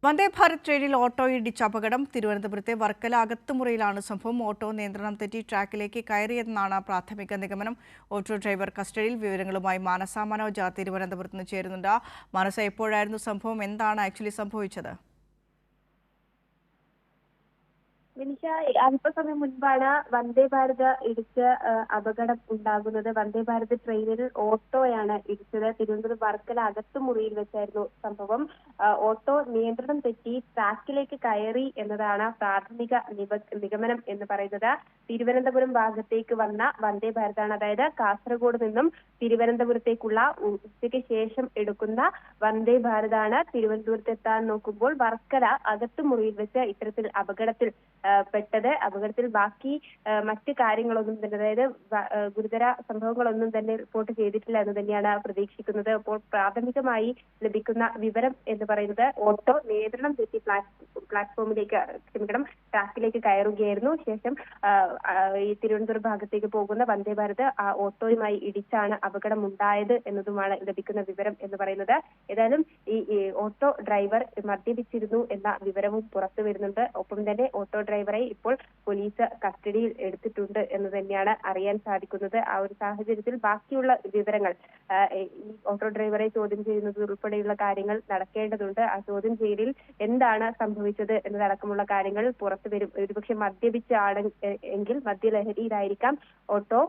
വന്ദേ ഭാരത് ട്രെയിനിൽ ഓട്ടോ ഇടിച്ച അപകടം. തിരുവനന്തപുരത്തെ വർക്കല അകത്തുമുറിയിലാണ് സംഭവം. ഓട്ടോ നിയന്ത്രണം തെറ്റി ട്രാക്കിലേക്ക് കയറിയെന്നാണ് പ്രാഥമിക നിഗമനം. ഓട്ടോ ഡ്രൈവർ കസ്റ്റഡിയിൽ. വിവരങ്ങളുമായി മാനസ മനോജ് തിരുവനന്തപുരത്ത് നിന്ന് ചേരുന്നുണ്ട്. മാനസ, എപ്പോഴായിരുന്നു സംഭവം? എന്താണ് ആക്ച്വലി സംഭവിച്ചത്? വിനിഷ, അല്പസമയം മുൻപാണ് വന്ദേ ഭാരത് ഇടിച്ച് അപകടം ഉണ്ടാകുന്നത്. വന്ദേ ഭാരത് ട്രെയിനിൽ ഓട്ടോയാണ് ഇടിച്ചത്. തിരുവനന്തപുരം വർക്കല അകത്തുമുറിയിൽ വെച്ചായിരുന്നു സംഭവം. ഓട്ടോ നിയന്ത്രണം തെറ്റി ട്രാക്കിലേക്ക് കയറി എന്നതാണ് പ്രാഥമിക നിഗമനം എന്ന് പറയുന്നത്. തിരുവനന്തപുരം ഭാഗത്തേക്ക് വന്ന വന്ദേ ഭാരതാണ്, അതായത് കാസർഗോഡ് നിന്നും തിരുവനന്തപുരത്തേക്കുള്ള ഉച്ചയ്ക്ക് ശേഷം എടുക്കുന്ന വന്ദേ ഭാരതാണ് തിരുവനന്തപുരത്ത് എത്താൻ നോക്കുമ്പോൾ വർക്കല അകത്തുമുറിയിൽ വെച്ച് ഇത്തരത്തിൽ അപകടത്തിൽ ബാക്കി മറ്റ് കാര്യങ്ങളൊന്നും തന്നെ, അതായത് ഗുരുതര സംഭവങ്ങളൊന്നും തന്നെ റിപ്പോർട്ട് ചെയ്തിട്ടില്ല എന്ന് തന്നെയാണ് പ്രതീക്ഷിക്കുന്നത്. അപ്പോൾ പ്രാഥമികമായി ലഭിക്കുന്ന വിവരം എന്ന് പറയുന്നത് ഓട്ടോ നിയന്ത്രണം തെറ്റി ട്രാക്കിലേക്ക് കയറുകയായിരുന്നു. ശേഷം ഈ തിരുവനന്തപുരം ഭാഗത്തേക്ക് പോകുന്ന വന്ദേ ഭാരത് ആ ഓട്ടോയുമായി ഇടിച്ചാണ് അപകടം ഉണ്ടായത് എന്നതുമാണ് ലഭിക്കുന്ന വിവരം എന്ന് പറയുന്നത്. ഏതായാലും ഈ ഓട്ടോ ഡ്രൈവർ മദ്യപിച്ചിരുന്നു എന്ന വിവരവും പുറത്തു വരുന്നുണ്ട്. ഒപ്പം തന്നെ ഓട്ടോ ഡ്രൈവറെ ഇപ്പോൾ പോലീസ് കസ്റ്റഡിയിൽ എടുത്തിട്ടുണ്ട് എന്ന് തന്നെയാണ് അറിയാൻ സാധിക്കുന്നത്. ആ ഒരു സാഹചര്യത്തിൽ ബാക്കിയുള്ള വിവരങ്ങൾ, ഈ ഓട്ടോ ഡ്രൈവറെ ചോദ്യം ചെയ്യുന്നത് ഉൾപ്പെടെയുള്ള കാര്യങ്ങൾ നടക്കേണ്ടതുണ്ട്. ആ ചോദ്യം ചെയ്യലിൽ എന്താണ് സംഭവിച്ചത് എന്നതടക്കമുള്ള കാര്യങ്ങൾ പുറത്തു വരും. ഒരുപക്ഷെ മദ്യപിച്ചാണ് എങ്കിൽ മദ്യലഹരിയിലായിരിക്കാം ഓട്ടോ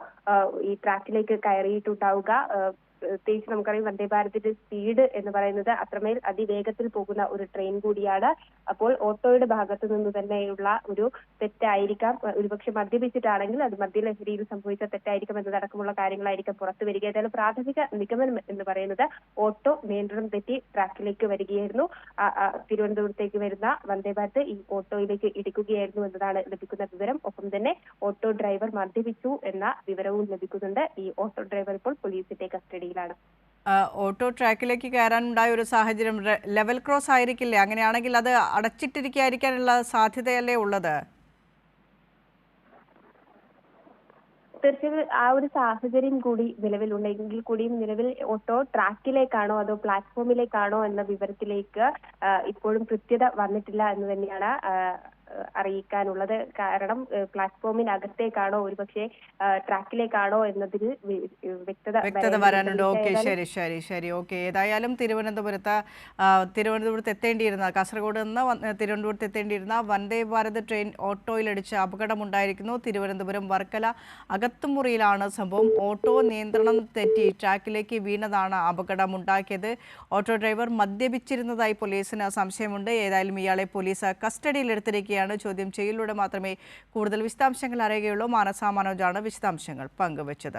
ഈ ട്രാക്കിലേക്ക് കയറിയിട്ടുണ്ടാവുക. പ്രത്യേകിച്ച് നമുക്കറിയാം വന്ദേ ഭാരതിന്റെ സ്പീഡ് എന്ന് പറയുന്നത് അത്രമേൽ അതിവേഗത്തിൽ പോകുന്ന ഒരു ട്രെയിൻ കൂടിയാണ്. അപ്പോൾ ഓട്ടോയുടെ ഭാഗത്തു നിന്ന് തന്നെയുള്ള ഒരു തെറ്റായിരിക്കാം. ഒരുപക്ഷെ മദ്യപിച്ചിട്ടാണെങ്കിൽ അത് മദ്യലഹരിയിൽ സംഭവിച്ച തെറ്റായിരിക്കും എന്നതടക്കമുള്ള കാര്യങ്ങളായിരിക്കും പുറത്തു വരിക. ഏതായാലും പ്രാഥമിക നിഗമനം എന്ന് പറയുന്നത് ഓട്ടോ നിയന്ത്രണം തെറ്റി ട്രാക്കിലേക്ക് വരികയായിരുന്നു. തിരുവനന്തപുരത്തേക്ക് വരുന്ന വന്ദേ ഭാരത് ഈ ഓട്ടോയിലേക്ക് ഇടിക്കുകയായിരുന്നു എന്നതാണ് ലഭിക്കുന്ന വിവരം. ഒപ്പം തന്നെ ഓട്ടോ ഡ്രൈവർ മദ്യപിച്ചു എന്ന വിവരവും ലഭിക്കുന്നുണ്ട്. ഈ ഓട്ടോ ഡ്രൈവർ ഇപ്പോൾ പോലീസിന്റെ കസ്റ്റഡിയിലാണ്. ഓട്ടോ ട്രാക്കിലേക്ക് കയറാനുണ്ടായ ഒരു സാഹചര്യം ലെവൽ ക്രോസ് ആയിരിക്കില്ലേ? അങ്ങനെയാണെങ്കിൽ അത് അടച്ചിട്ടിരിക്കാതിരിക്കാനുള്ള സാധ്യതയല്ലേ ഉള്ളത്? തീർച്ചയായും ആ ഒരു സാഹചര്യം കൂടി നിലവിലുണ്ടെങ്കിൽ കൂടിയും നിലവിൽ ഓട്ടോ ട്രാക്കിലേക്കാണോ അതോ പ്ലാറ്റ്ഫോമിലേക്കാണോ എന്ന വിവരത്തിലേക്ക് ഇപ്പോഴും കൃത്യത വന്നിട്ടില്ല എന്ന് തന്നെയാണ് അറിയിക്കാനുള്ളത്. കാരണം പ്ലാറ്റ്ഫോമിനകത്തേക്കാണോ ഒരുപക്ഷെ ട്രാക്കിലേക്കാണോ എന്നതിൽ വ്യക്തത വരാനുണ്ട്. ഓക്കെ, ശരി. ഓക്കെ, ഏതായാലും തിരുവനന്തപുരത്ത് എത്തേണ്ടിയിരുന്ന, കാസർഗോഡ് നിന്ന് തിരുവനന്തപുരത്ത് എത്തേണ്ടിയിരുന്ന വന്ദേ ഭാരത് ട്രെയിൻ ഓട്ടോയിലടിച്ച് അപകടമുണ്ടായിരിക്കുന്നു. തിരുവനന്തപുരം വർക്കല അകത്തുമുറിയിലാണ് സംഭവം. ഓട്ടോ നിയന്ത്രണം തെറ്റി ട്രാക്കിലേക്ക് വീണതാണ് അപകടമുണ്ടാക്കിയത്. ഓട്ടോ ഡ്രൈവർ മദ്യപിച്ചിരുന്നതായി പോലീസിന് സംശയമുണ്ട്. ഏതായാലും ഇയാളെ പോലീസ് കസ്റ്റഡിയിലെടുത്തിരിക്കുകയാണ്. ചോദ്യം ചെയ്യലിലൂടെ മാത്രമേ കൂടുതൽ വിശദാംശങ്ങൾ അറിയുകയുള്ളൂ. മാനസ മനോജാണ് വിശദാംശങ്ങൾ പങ്കുവച്ചത്.